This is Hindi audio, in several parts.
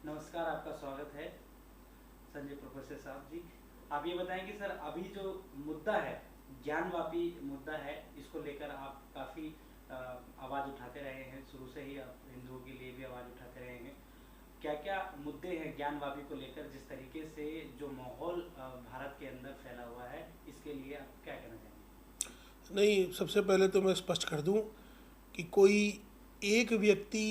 नमस्कार, आपका स्वागत है संजय प्रोफेसर साहब जी। आप ये बताएं कि सर अभी जो मुद्दा है, ज्ञानवापी मुद्दा है, इसको लेकर आप काफ़ी आवाज़ उठाते रहे हैं। शुरू से ही आप हिंदुओं के लिए भी आवाज़ उठाते रहे हैं। क्या क्या मुद्दे हैं ज्ञानवापी को लेकर? जिस तरीके से जो माहौल भारत के अंदर फैला हुआ है, इसके लिए आप क्या कहना चाहेंगे? नहीं, सबसे पहले तो मैं स्पष्ट कर दूं कि कोई एक व्यक्ति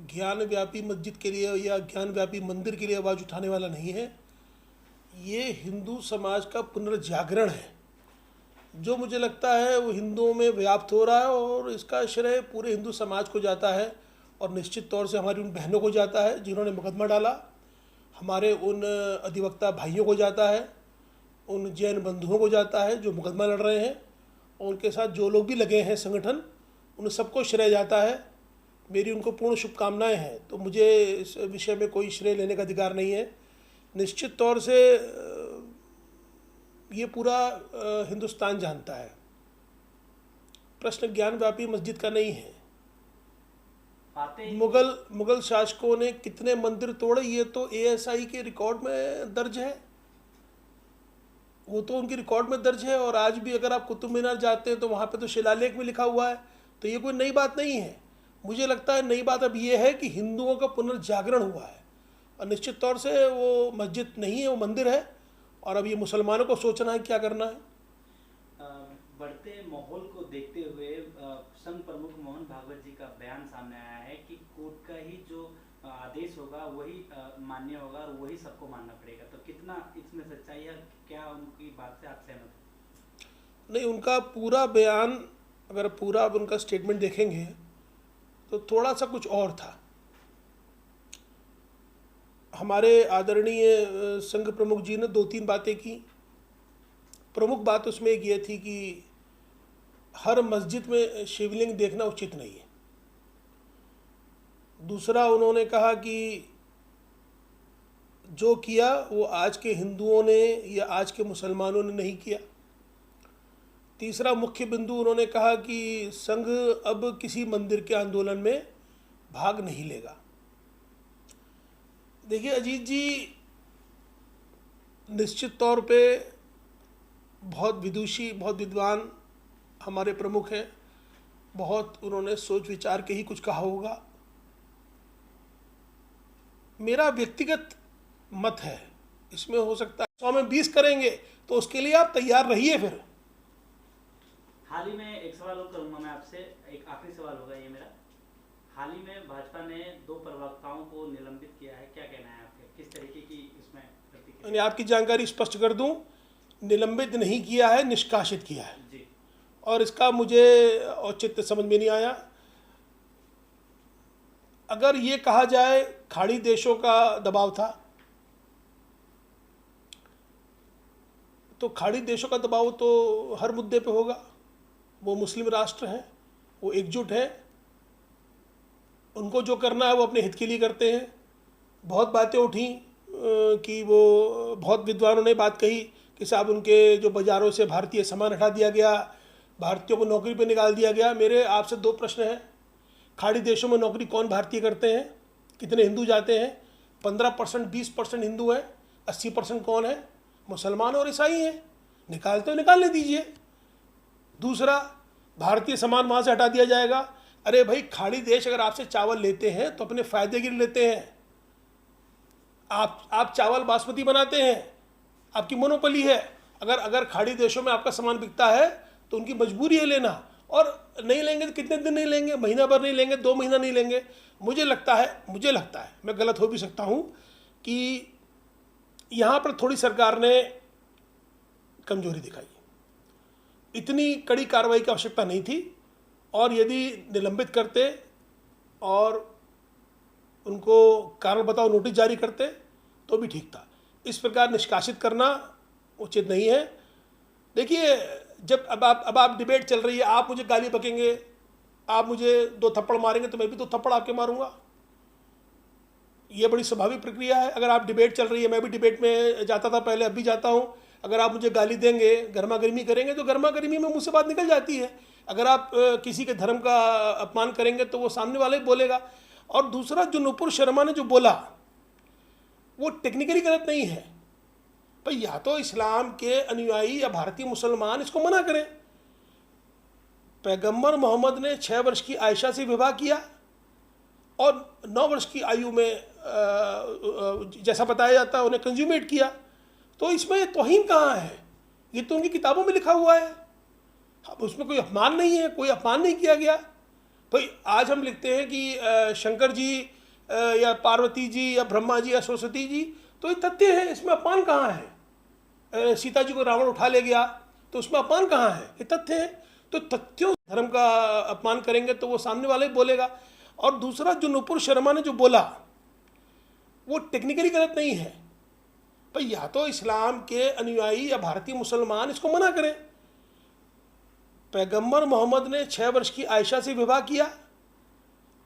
ज्ञान व्यापी मस्जिद के लिए या ज्ञान व्यापी मंदिर के लिए आवाज़ उठाने वाला नहीं है। ये हिंदू समाज का पुनर्जागरण है, जो मुझे लगता है वो हिंदुओं में व्याप्त हो रहा है, और इसका श्रेय पूरे हिंदू समाज को जाता है और निश्चित तौर से हमारी उन बहनों को जाता है जिन्होंने मुकदमा डाला, हमारे उन अधिवक्ता भाइयों को जाता है, उन जैन बंधुओं को जाता है जो मुकदमा लड़ रहे हैं, और उनके साथ जो लोग भी लगे हैं संगठन, उन सबको श्रेय जाता है। मेरी उनको पूर्ण शुभकामनाएं हैं। तो मुझे इस विषय में कोई श्रेय लेने का अधिकार नहीं है। निश्चित तौर से ये पूरा हिंदुस्तान जानता है। प्रश्न ज्ञान व्यापी मस्जिद का नहीं है। मुगल शासकों ने कितने मंदिर तोड़े, ये तो एएसआई के रिकॉर्ड में दर्ज है, वो तो उनके रिकॉर्ड में दर्ज है। और आज भी अगर आप कुतुब मीनार जाते हैं तो वहाँ पे तो शिलालेख में लिखा हुआ है। तो ये कोई नई बात नहीं है। मुझे लगता है नई बात अब ये है कि हिंदुओं का पुनर्जागरण हुआ है, और निश्चित तौर से वो मस्जिद नहीं है, वो मंदिर है। और अब ये मुसलमानों को सोचना है क्या करना है। बढ़ते माहौल को देखते हुए संघ प्रमुख मोहन भागवत जी का बयान सामने आया है कि कोर्ट का ही जो आदेश होगा वही मान्य होगा और वही सबको मानना पड़ेगा। तो कितना इसमें सच्चाई है? क्या उनकी बात से आप सहमत हैं? नहीं, उनका पूरा बयान, अगर पूरा आप उनका स्टेटमेंट देखेंगे तो थोड़ा सा कुछ और था। हमारे आदरणीय संघ प्रमुख जी ने 2-3 बातें की। प्रमुख बात उसमें एक ये थी कि हर मस्जिद में शिवलिंग देखना उचित नहीं है। दूसरा, उन्होंने कहा कि जो किया वो आज के हिंदुओं ने या आज के मुसलमानों ने नहीं किया। तीसरा मुख्य बिंदु, उन्होंने कहा कि संघ अब किसी मंदिर के आंदोलन में भाग नहीं लेगा। देखिए अजीत जी, निश्चित तौर पे बहुत विदुषी, बहुत विद्वान हमारे प्रमुख हैं। बहुत उन्होंने सोच विचार के ही कुछ कहा होगा। मेरा व्यक्तिगत मत है, इसमें हो सकता है 100 में 20 करेंगे, तो उसके लिए आप तैयार रहिए। फिर हाल ही में एक सवाल और करूंगा मैं आपसे, एक आखिरी सवाल होगा ये मेरा। हाल ही में भाजपा ने 2 प्रवक्ताओं को निलंबित किया है, क्या कहना है आपके? किस तरीके की इसमें प्रतिक्रिया? आपकी जानकारी स्पष्ट कर दूं, निलंबित नहीं किया है, निष्कासित किया है जी। और इसका मुझे औचित्य समझ में नहीं आया। अगर ये कहा जाए खाड़ी देशों का दबाव था, तो खाड़ी देशों का दबाव तो हर मुद्दे पे होगा। वो मुस्लिम राष्ट्र हैं, वो एकजुट हैं, उनको जो करना है वो अपने हित के लिए करते हैं। बहुत बातें उठी कि वो बहुत विद्वानों ने बात कही कि साहब उनके जो बाज़ारों से भारतीय सामान हटा दिया गया, भारतीयों को नौकरी पे निकाल दिया गया। मेरे आपसे 2 प्रश्न हैं। खाड़ी देशों में नौकरी कौन भारतीय करते हैं? कितने हिंदू जाते हैं? 15%, 20% हिंदू हैं, 80% कौन है? मुसलमान और ईसाई हैं। निकालते हो निकालने दीजिए। दूसरा, भारतीय सामान वहाँ से हटा दिया जाएगा। अरे भाई, खाड़ी देश अगर आपसे चावल लेते हैं तो अपने फ़ायदे के लिए लेते हैं। आप चावल बासमती बनाते हैं, आपकी मोनोपोली है। अगर खाड़ी देशों में आपका सामान बिकता है तो उनकी मजबूरी है लेना, और नहीं लेंगे तो कितने दिन नहीं लेंगे? महीना भर नहीं लेंगे, 2 महीना नहीं लेंगे। मुझे लगता है, मैं गलत हो भी सकता हूँ, कि यहाँ पर थोड़ी सरकार ने कमजोरी दिखाई। इतनी कड़ी कार्रवाई की आवश्यकता नहीं थी, और यदि निलंबित करते और उनको कारण बताओ नोटिस जारी करते तो भी ठीक था। इस प्रकार निष्कासित करना उचित नहीं है। देखिए, जब अब आप डिबेट चल रही है, आप मुझे गाली बकेंगे, आप मुझे 2 थप्पड़ मारेंगे तो मैं भी 2 थप्पड़ आपके मारूंगा। ये बड़ी स्वाभाविक प्रक्रिया है। अगर आप डिबेट चल रही है, मैं भी डिबेट में जाता था पहले, अब भी जाता हूँ। अगर आप मुझे गाली देंगे, गर्मा गर्मी करेंगे, तो गर्मा गर्मी में मुँह से बात निकल जाती है। अगर आप किसी के धर्म का अपमान करेंगे तो वो सामने वाला ही बोलेगा। और दूसरा, जो नुपुर शर्मा ने जो बोला वो टेक्निकली गलत नहीं है। भाई या तो इस्लाम के अनुयायी या भारतीय मुसलमान इसको मना करें। पैगंबर मोहम्मद ने 6 वर्ष की आयशा से विवाह किया और 9 वर्ष की आयु में जैसा बताया जाता है उन्हें कंज्यूमेट किया, तो इसमें तौहीन कहाँ है? ये तो उनकी किताबों में लिखा हुआ है, अब उसमें कोई अपमान नहीं है, कोई अपमान नहीं किया गया। भाई आज हम लिखते हैं कि शंकर जी या पार्वती जी या ब्रह्मा जी या सरस्वती जी, तो ये तथ्य है, इसमें अपमान कहाँ है? सीता जी को रावण उठा ले गया, तो उसमें अपमान कहाँ है? ये तथ्य है। तो तथ्यों धर्म का अपमान करेंगे तो वो सामने वाला ही बोलेगा। और दूसरा, जो नुपुर शर्मा ने जो बोला वो टेक्निकली गलत नहीं है। भाई या तो इस्लाम के अनुयायी या भारतीय मुसलमान इसको मना करें। पैगंबर मोहम्मद ने 6 वर्ष की आयशा से विवाह किया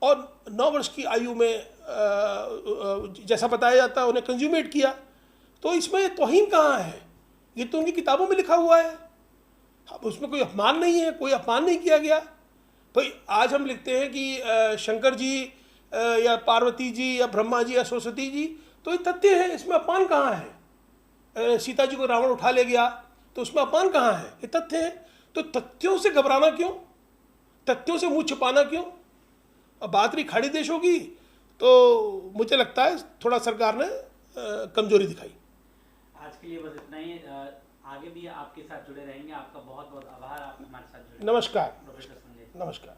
और 9 वर्ष की आयु में जैसा बताया जाता है उन्हें कंज्यूमेट किया, तो इसमें तौहीन कहाँ है? ये तो उनकी किताबों में लिखा हुआ है, अब उसमें कोई अपमान नहीं है, कोई अपमान नहीं किया गया। भाई आज हम लिखते हैं कि शंकर जी या पार्वती जी या ब्रह्मा जी या सरस्वती जी, तो ये तथ्य है, इसमें अपमान कहाँ है? सीता जी को रावण उठा ले गया, तो उसमें अपमान कहाँ है? ये तथ्य है। तो तथ्यों से घबराना क्यों? तथ्यों से मुंह छिपाना क्यों? अब बात रही खाड़ी देशों की, तो मुझे लगता है थोड़ा सरकार ने कमजोरी दिखाई। आज के लिए बस इतना ही। आगे भी आपके साथ जुड़े रहेंगे। आपका बहुत बहुत आभार, आप हमारे साथ जुड़े। नमस्कार। प्रोफेसर संजय। नमस्कार।